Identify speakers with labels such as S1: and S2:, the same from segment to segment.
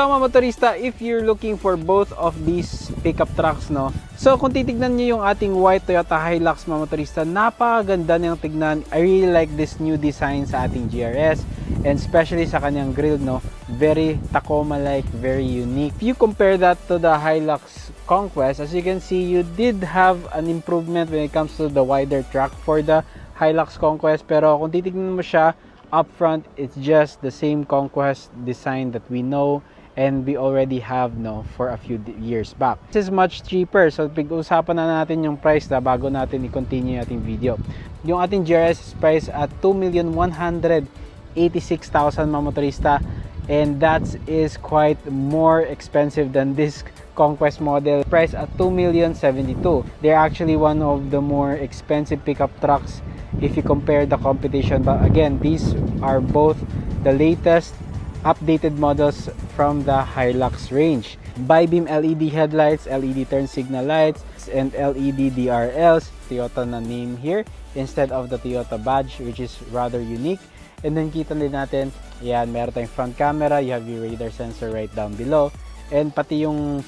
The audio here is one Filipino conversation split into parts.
S1: So mga motorista, if you're looking for both of these pickup trucks, no? So kung titignan niyo yung ating white Toyota Hilux mga motorista, napakaganda niyang tignan. I really like this new design sa ating GRS, and especially sa kanyang grille, no? Very Tacoma-like, very unique. If you compare that to the Hilux Conquest, as you can see, you did have an improvement when it comes to the wider track for the Hilux Conquest. Pero kung titignan mo siya up front, it's just the same Conquest design that we know and we already have, no, for a few years back. This is much cheaper, so pag-usapan na natin yung price na bago natin i-continue yung ating video. Yung ating GRS is priced at 2,186,000 mga motorista, and that is quite more expensive than this Conquest model, priced at 2,072,000. They're actually one of the more expensive pickup trucks if you compare the competition, but again, these are both the latest updated models from the Hilux range. Bi-beam LED headlights, LED turn signal lights, and LED DRLs. Toyota na name here instead of the Toyota badge, which is rather unique. And then kita din natin, yan, meron tayong front camera, you have your radar sensor right down below, and pati yung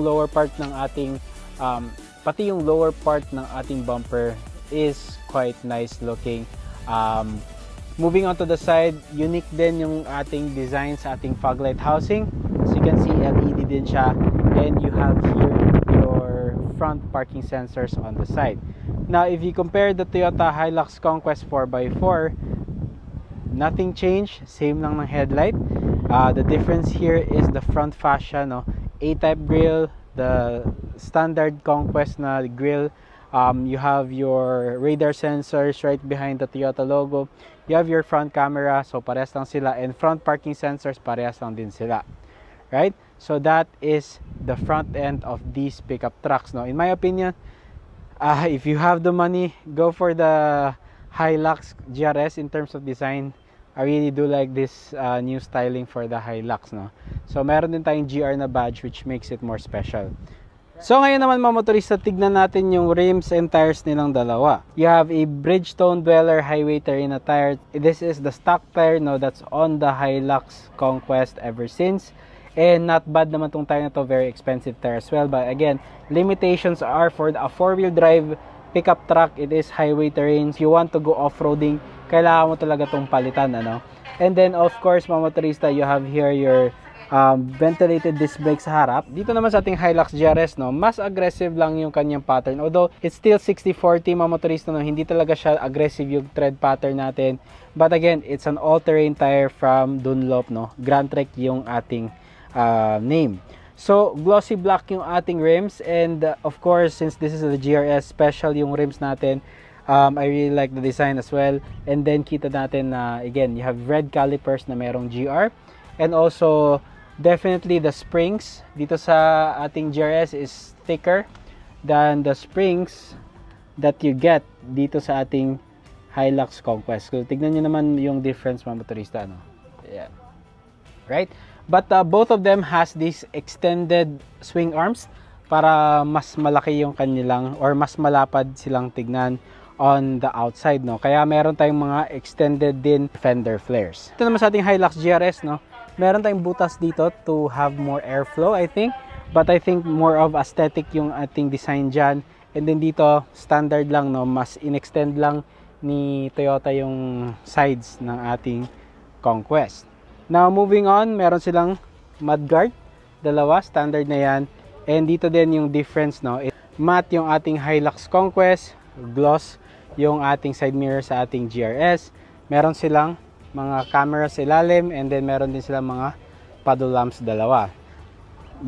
S1: lower part ng ating bumper is quite nice looking. Moving on to the side, unique din yung ating design sa ating fog light housing. As you can see, LED din siya, and you have here your front parking sensors on the side. Now, if you compare the Toyota Hilux Conquest 4x4, nothing changed, same lang ng headlight. The difference here is the front fascia, no? A-type grille, the standard Conquest na grille. You have your radar sensors right behind the Toyota logo. You have your front camera, so parehas lang sila, and front parking sensors, parehas lang din sila, right? So that is the front end of these pickup trucks, no? In my opinion, if you have the money, go for the Hilux GRS in terms of design. I really do like this new styling for the Hilux, no? So meron din tayong GR na badge, which makes it more special. So ngayon naman mga motorista, tignan natin yung rims and tires nilang dalawa. You have a Bridgestone Dweller Highway Terrain tire. This is the stock tire, no, that's on the Hilux Conquest ever since. And not bad naman tong tire na to, very expensive tire as well. But again, limitations are for a 4-wheel drive pickup truck, it is highway terrain. If you want to go off-roading, kailangan mo talaga tong palitan, ano. And then of course mga motorista, you have here your ventilated disc brake sa harap. Dito naman sa ating Hilux GRS, no, mas aggressive lang yung kanyang pattern. Although it's still 60-40 mga motorista, no, hindi talaga siya aggressive yung tread pattern natin. But again, it's an all-terrain tire from Dunlop, no. Grand Trek yung ating name. So glossy black yung ating rims, and of course, since this is the GRS, special yung rims natin. I really like the design as well. And then kita natin na again, you have red calipers na merong GR, and also definitely the springs dito sa ating GRS is thicker than the springs that you get dito sa ating Hilux Conquest. So tignan nyo naman yung difference mga motorista, no? Yeah. Right? But both of them has these extended swing arms para mas malaki yung kanilang, or mas malapad silang tignan on the outside, no? Kaya meron tayong mga extended din fender flares. Ito naman sa ating Hilux GRS, no? Meron tayong butas dito to have more airflow, I think. But I think more of aesthetic yung ating design dyan. And then dito, standard lang, no? Mas in-extend lang ni Toyota yung sides ng ating Conquest. Now, moving on, meron silang mudguard. Dalawa, standard na yan. And dito din yung difference, no? Matte yung ating Hilux Conquest. Gloss yung ating side mirror sa ating GRS. Meron silang mga camera sa ilalim, and then meron din silang mga paddle lamps dalawa.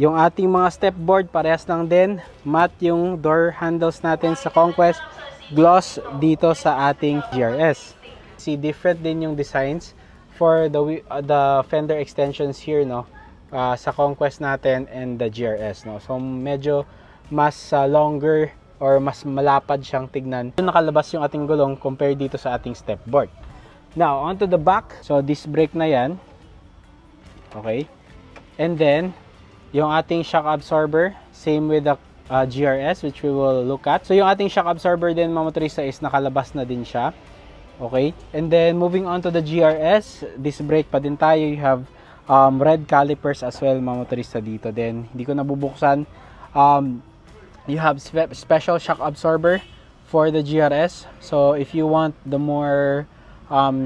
S1: Yung ating mga step board, parehas lang din. Matte yung door handles natin sa Conquest. Gloss dito sa ating GRS. See, different din yung designs for the fender extensions here, no, sa Conquest natin and the GRS, no. So medyo mas longer or mas malapad siyang tignan. Nakalabas yung ating gulong compared dito sa ating step board. Now, onto the back. So disc brake na yan. Okay. And then yung ating shock absorber, same with the GRS, which we will look at. So yung ating shock absorber din mga motorista is nakalabas na din siya. Okay, and then moving on to the GRS, disc brake pa din tayo. You have red calipers as well mga motorista dito. Then hindi ko nabubuksan. You have special shock absorber for the GRS. So if you want the more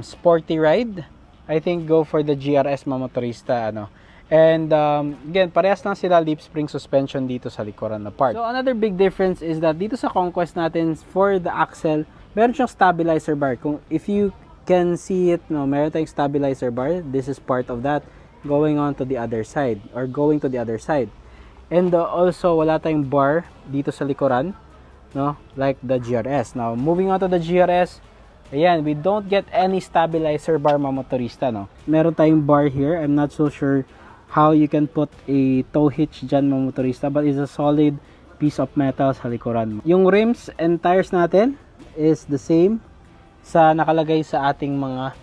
S1: sporty ride, I think go for the GRS mga motorista, ano. And again, parehas lang sila leaf spring suspension dito sa likuran na part. So another big difference is that dito sa Conquest natin, for the axle, meron siyang stabilizer bar. Kung if you can see it, no, meron tayong stabilizer bar. This is part of that, going on to the other side or going to the other side. And also wala tayong bar dito sa likuran, no, like the GRS. Now moving on to the GRS, ayan, we don't get any stabilizer bar mga motorista, no. Meron tayong bar here. I'm not so sure how you can put a tow hitch dyan mga motorista, but it's a solid piece of metal sa likuran. Yung rims and tires natin is the same sa nakalagay sa ating mga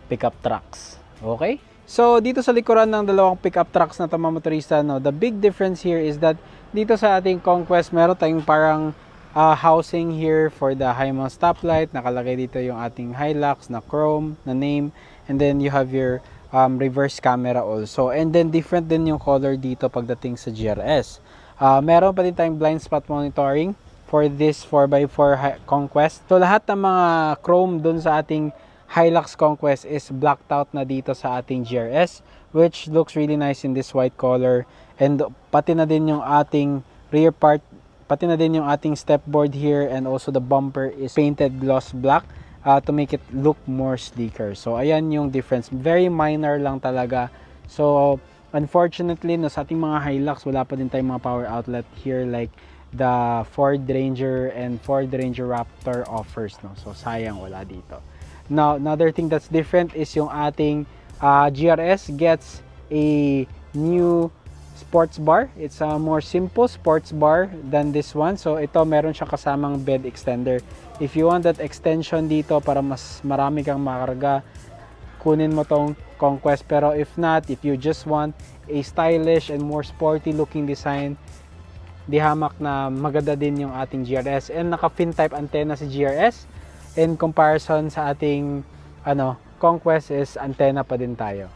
S1: pickup trucks. Okay? So, dito sa likuran ng dalawang pickup trucks na ito mga motorista, no, the big difference here is that dito sa ating Conquest, meron tayong parang housing here for the high-mount stoplight. Nakalagay dito yung ating Hilux na chrome, na name. And then, you have your reverse camera also. And then, different din yung color dito pagdating sa GRS. Meron pa din tayong blind spot monitoring for this 4x4 Conquest. So, lahat ng mga chrome dun sa ating Hilux Conquest is blacked out na dito sa ating GRS, which looks really nice in this white color. And pati na din yung ating rear part, pati na din yung ating step board here, and also the bumper is painted gloss black to make it look more sleeker. So ayan yung difference, very minor lang talaga. So unfortunately, no, sa ating mga Hilux, wala pa din tayong mga power outlet here like the Ford Ranger and Ford Ranger Raptor offers, no. So sayang wala dito. Now, another thing that's different is yung ating GRS gets a new sports bar. It's a more simple sports bar than this one. So, ito meron siyang kasamang bed extender. If you want that extension dito para mas marami kang makarga, kunin mo tong Conquest. Pero if not, if you just want a stylish and more sporty looking design, di hamak na maganda din yung ating GRS. And naka-fin type antenna si GRS. In comparison sa ating Conquest is antenna pa din tayo.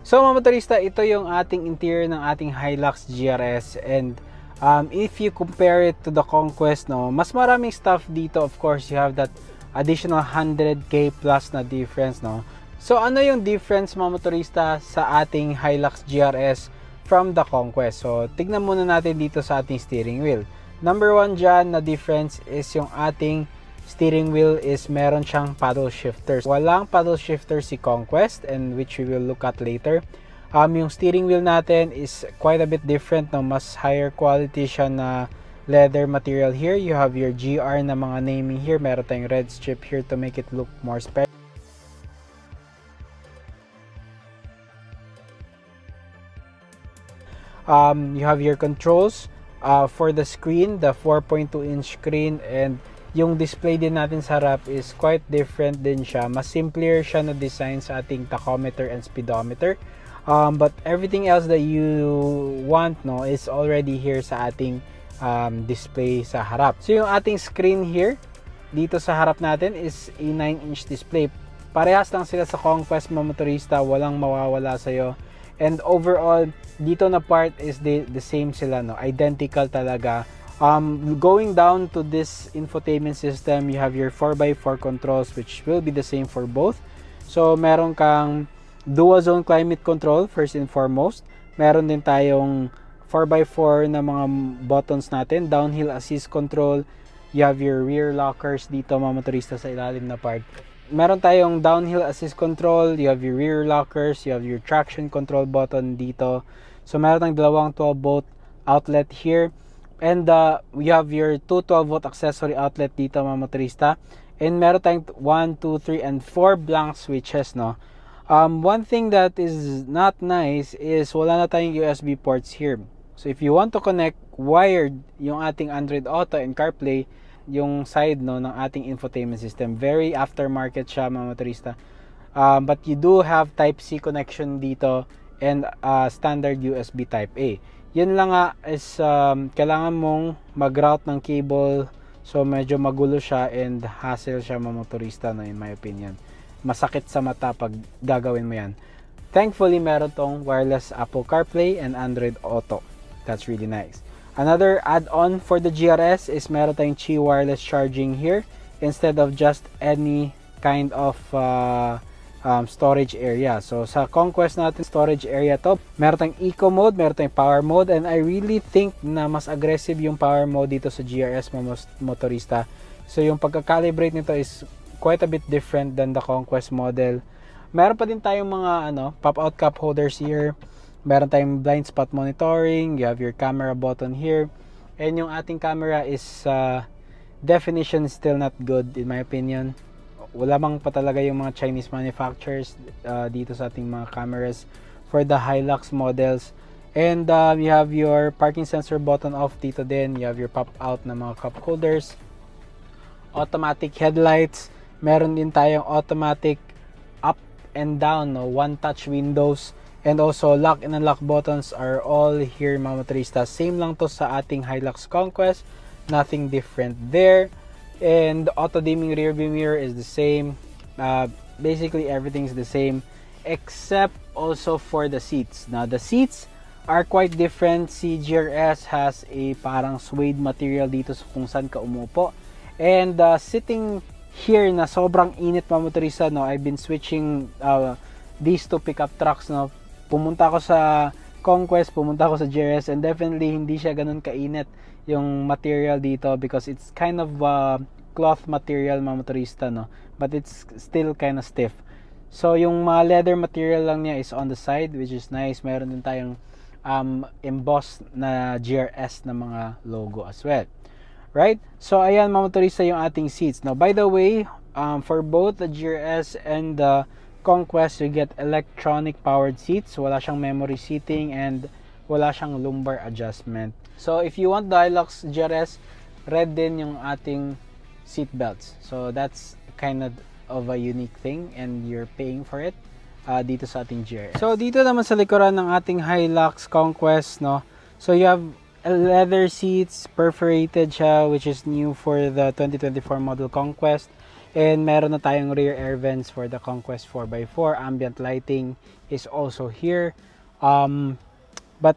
S1: So mga motorista, ito yung ating interior ng ating Hilux GRS. And if you compare it to the Conquest, no, mas maraming stuff dito. Of course, you have that additional 100k plus na difference, no. So ano yung difference mga motorista sa ating Hilux GRS from the Conquest? So tignan muna natin dito sa ating steering wheel. Number one dyan na difference is yung ating steering wheel is meron siyang paddle shifters. Walang paddle shifter si Conquest, and which we will look at later. Yung steering wheel natin is quite a bit different, no? Mas higher quality siya na leather material here. You have your GR na mga naming here. Meron tayong red strip here to make it look more special. You have your controls for the screen, the 4.2-inch screen, and yung display din natin sa harap is quite different din siya. Mas simpler siya na design sa ating tachometer and speedometer. But everything else that you want, no, is already here sa ating display sa harap. So yung ating screen here, dito sa harap natin is a 9-inch display. Parehas lang sila sa Conquest mga motorista, walang mawawala sa'yo. And overall, dito na part is the same sila, no, identical talaga. Going down to this infotainment system, you have your 4x4 controls, which will be the same for both. So meron kang dual zone climate control first and foremost. Meron din tayong 4x4 na mga buttons natin, downhill assist control. You have your rear lockers dito mga motorista sa ilalim na part. Meron tayong downhill assist control, you have your rear lockers, you have your traction control button dito. So meron tayong dalawang 12-volt outlet here. And we have your two 12-volt accessory outlet dito mga motorista. And meron tayong 1, 2, 3, and 4 blank switches, no. One thing that is not nice is wala na tayong USB ports here. So if you want to connect wired yung ating Android Auto and CarPlay, yung side, no, ng ating infotainment system, very aftermarket siya mga motorista. But you do have Type-C connection dito and standard USB Type-A. Yun lang nga is kailangan mong mag-route ng cable, so medyo magulo siya and hassle siya mga motorista, no, in my opinion. Masakit sa mata pag gagawin mo yan. Thankfully, meron tong wireless Apple CarPlay and Android Auto. That's really nice. Another add-on for the GRS is meron tayong Qi wireless charging here instead of just any kind of storage area. So sa Conquest natin, storage area to. Meron tayong eco mode, meron tayong power mode, and I really think na mas aggressive yung power mode dito sa GRS motorista. So yung pagka-calibrate nito is quite a bit different than the Conquest model. Meron pa din tayong mga pop-out cup holders here. Meron tayong blind spot monitoring. You have your camera button here. And yung ating camera is definition is still not good in my opinion. Wala mang pa talaga yung mga Chinese manufacturers dito sa ating mga cameras for the Hilux models. And you have your parking sensor button off dito din. You have your pop-out na mga cup holders. Automatic headlights. Meron din tayong automatic up and down, one touch windows, and also lock and unlock buttons are all here mga motorista. Same lang to sa ating Hilux Conquest, nothing different there. And auto dimming rear view mirror is the same. Basically everything's the same except also for the seats. Now the seats are quite different. Si GRS has a parang suede material dito sa kung saan ka umupo, and sitting here na sobrang init mga motorista, I've been switching these two pickup trucks, pumunta ako sa Conquest, pumunta ako sa GRS, and definitely hindi siya ganun kainit yung material dito because it's kind of cloth material mga motorista, but it's still kind of stiff. So yung mga leather material lang niya is on the side, which is nice. Meron din tayong embossed na GRS na mga logo as well. Right? So, ayan mga motorista yung ating seats. Now, by the way, for both the GRS and the Conquest, you get electronic powered seats. Wala siyang memory seating and wala siyang lumbar adjustment. So, if you want the Hilux GRS, red din yung ating seat belts. So, that's kind of a unique thing and you're paying for it dito sa ating GRS. So, dito naman sa likuran ng ating Hilux Conquest, So, you have leather seats, perforated siya, which is new for the 2024 model Conquest. And meron na tayong rear air vents for the Conquest 4x4. Ambient lighting is also here. But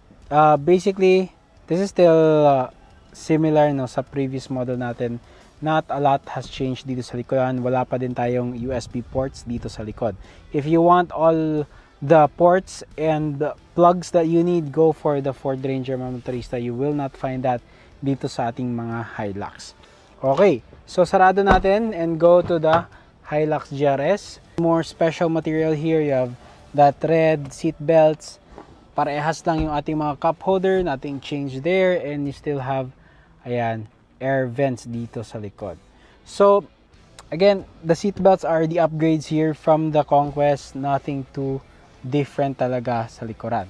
S1: basically, this is still similar sa previous model natin. Not a lot has changed dito sa likuran. Wala pa din tayong USB ports dito sa likod. If you want all the ports and plugs that you need, go for the Ford Ranger mga motorista. You will not find that dito sa ating mga Hilux. Okay, so sarado natin and go to the Hilux GRS. More special material here. You have that red seat belts. Parehas lang yung ating mga cup holder, nothing changed there, and you still have ayan, air vents dito sa likod. So again, the seat belts are the upgrades here from the Conquest. Nothing too different talaga sa likuran.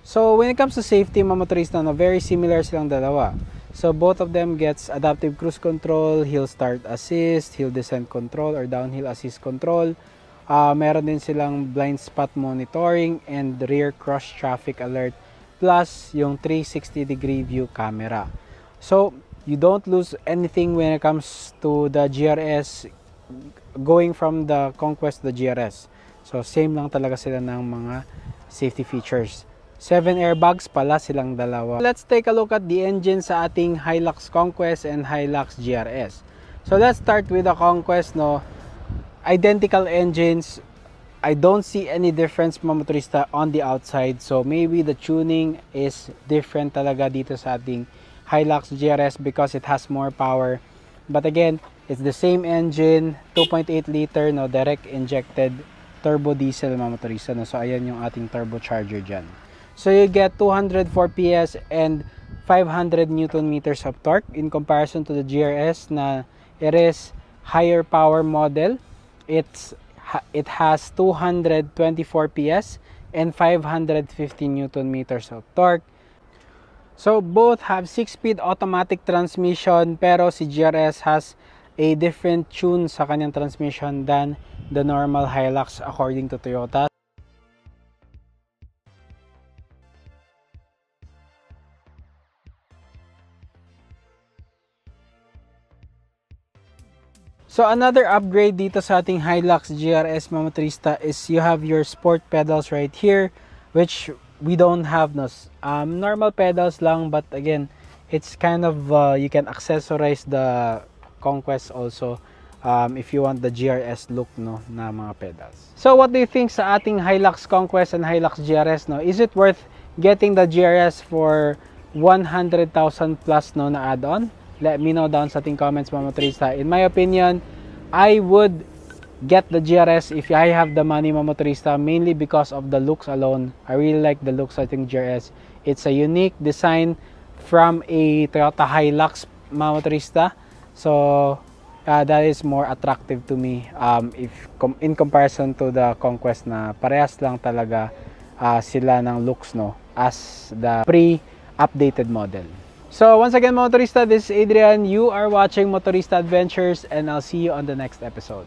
S1: So when it comes to safety mga motorista, very similar silang dalawa. So both of them gets adaptive cruise control, hill start assist, hill descent control or downhill assist control. Meron din silang blind spot monitoring and rear cross traffic alert, plus yung 360 degree view camera. So you don't lose anything when it comes to the GRS going from the Conquest to the GRS. So, same lang talaga sila ng mga safety features. 7 airbags pala silang dalawa. Let's take a look at the engine sa ating Hilux Conquest and Hilux GRS. So, let's start with the Conquest, Identical engines. I don't see any difference mga motorista on the outside. So, maybe the tuning is different talaga dito sa ating Hilux GRS because it has more power. But again, it's the same engine, 2.8 liter, direct injected turbo diesel mga motorista. So ayan yung ating turbocharger dyan. So you get 204 PS and 500 Newton meters of torque in comparison to the GRS na it is higher power model. It has 224 PS and 550 Newton meters of torque. So both have 6-speed automatic transmission, pero si GRS has a different tune sa kanyang transmission than the normal Hilux according to Toyota. So another upgrade dito sa ating Hilux GRS mga motorista is you have your sport pedals right here, which we don't have no. Normal pedals lang, but again, it's kind of you can accessorize the Conquest also if you want the GRS look no na mga pedals. So what do you think sa ating Hilux Conquest and Hilux GRS no? Is it worth getting the GRS for 100,000 plus no na add-on? Let me know down sa ating comments mga motorista. In my opinion, I would get the GRS if I have the money mga motorista, mainly because of the looks alone. I really like the looks of ating GRS. It's a unique design from a Toyota Hilux mga motorista. So that is more attractive to me in comparison to the Conquest na parehas lang talaga sila ng looks no as the pre-updated model. So once again motorista, this is Adrian. You are watching Motorista Adventures and I'll see you on the next episode.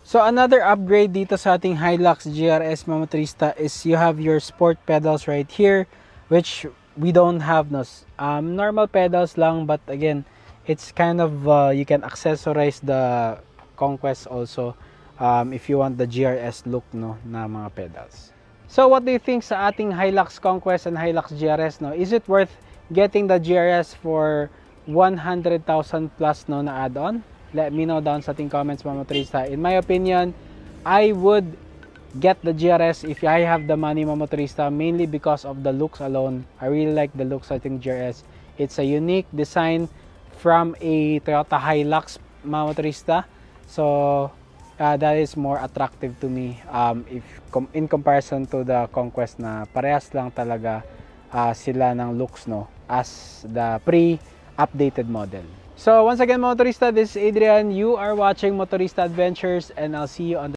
S1: So another upgrade dito sa ating Hilux GRS mga motorista is you have your sport pedals right here, which we don't have no. Normal pedals lang, but again, it's kind of you can accessorize the Conquest also if you want the GRS look no na mga pedals. So what do you think sa ating Hilux Conquest and Hilux GRS no? Is it worth getting the GRS for 100,000 plus no na add-on? Let me know down sa ating comments mga motorista. In my opinion, I would get the GRS if I have the money mga motorista, mainly because of the looks alone. I really like the looks of ating GRS. It's a unique design from a Toyota Hilux mga motorista. So that is more attractive to me in comparison to the Conquest na parehas lang talaga sila ng looks no as the pre-updated model. So once again motorista, this is Adrian. You are watching Motorista Adventures and I'll see you on the